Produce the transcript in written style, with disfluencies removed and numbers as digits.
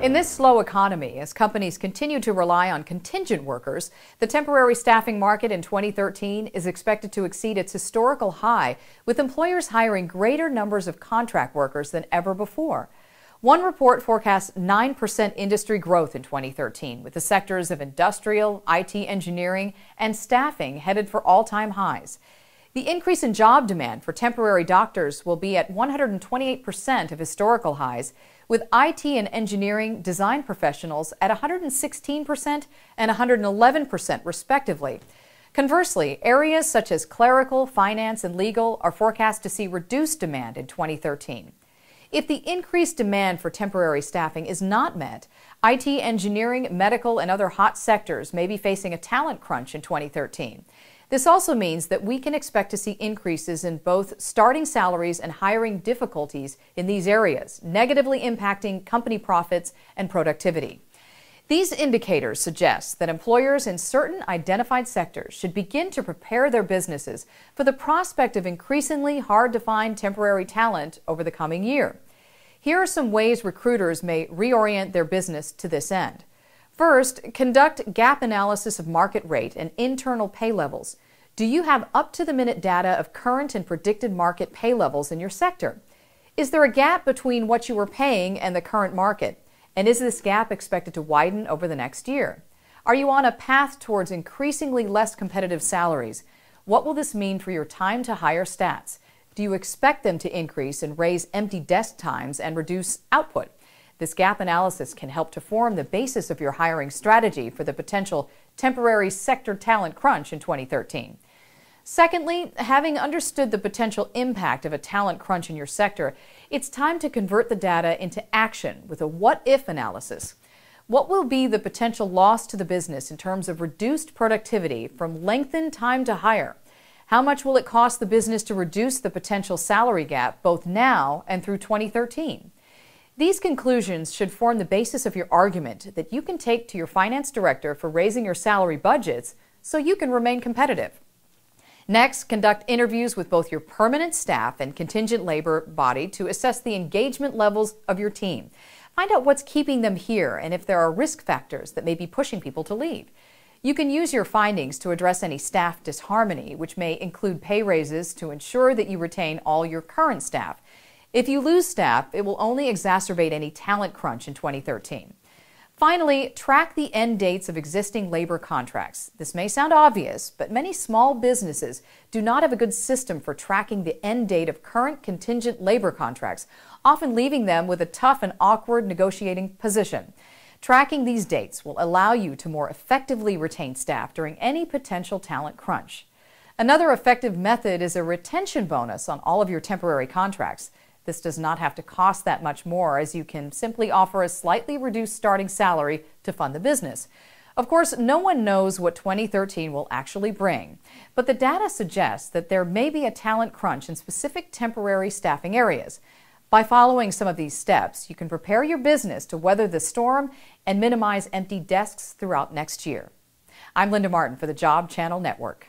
In this slow economy, as companies continue to rely on contingent workers, the temporary staffing market in 2013 is expected to exceed its historical high, with employers hiring greater numbers of contract workers than ever before. One report forecasts 9% industry growth in 2013, with the sectors of industrial, IT engineering, and staffing headed for all-time highs. The increase in job demand for temporary doctors will be at 128% of historical highs, with IT and engineering design professionals at 116% and 111% respectively. Conversely, areas such as clerical, finance, and legal are forecast to see reduced demand in 2013. If the increased demand for temporary staffing is not met, IT engineering, medical, and other hot sectors may be facing a talent crunch in 2013. This also means that we can expect to see increases in both starting salaries and hiring difficulties in these areas, negatively impacting company profits and productivity. These indicators suggest that employers in certain identified sectors should begin to prepare their businesses for the prospect of increasingly hard-to-find temporary talent over the coming year. Here are some ways recruiters may reorient their business to this end. First, conduct gap analysis of market rate and internal pay levels. Do you have up-to-the-minute data of current and predicted market pay levels in your sector? Is there a gap between what you were paying and the current market? And is this gap expected to widen over the next year? Are you on a path towards increasingly less competitive salaries? What will this mean for your time to hire stats? Do you expect them to increase and raise empty desk times and reduce output? This gap analysis can help to form the basis of your hiring strategy for the potential temporary sector talent crunch in 2013. Secondly, having understood the potential impact of a talent crunch in your sector, it's time to convert the data into action with a what-if analysis. What will be the potential loss to the business in terms of reduced productivity from lengthened time to hire? How much will it cost the business to reduce the potential salary gap both now and through 2013? These conclusions should form the basis of your argument that you can take to your finance director for raising your salary budgets so you can remain competitive. Next, conduct interviews with both your permanent staff and contingent labor body to assess the engagement levels of your team. Find out what's keeping them here and if there are risk factors that may be pushing people to leave. You can use your findings to address any staff disharmony, which may include pay raises to ensure that you retain all your current staff. If you lose staff, it will only exacerbate any talent crunch in 2013. Finally, track the end dates of existing labor contracts. This may sound obvious, but many small businesses do not have a good system for tracking the end date of current contingent labor contracts, often leaving them with a tough and awkward negotiating position. Tracking these dates will allow you to more effectively retain staff during any potential talent crunch. Another effective method is a retention bonus on all of your temporary contracts. This does not have to cost that much more, as you can simply offer a slightly reduced starting salary to fund the business. Of course, no one knows what 2013 will actually bring, but the data suggests that there may be a talent crunch in specific temporary staffing areas. By following some of these steps, you can prepare your business to weather the storm and minimize empty desks throughout next year. I'm Lynda Martin for the Job Channel Network.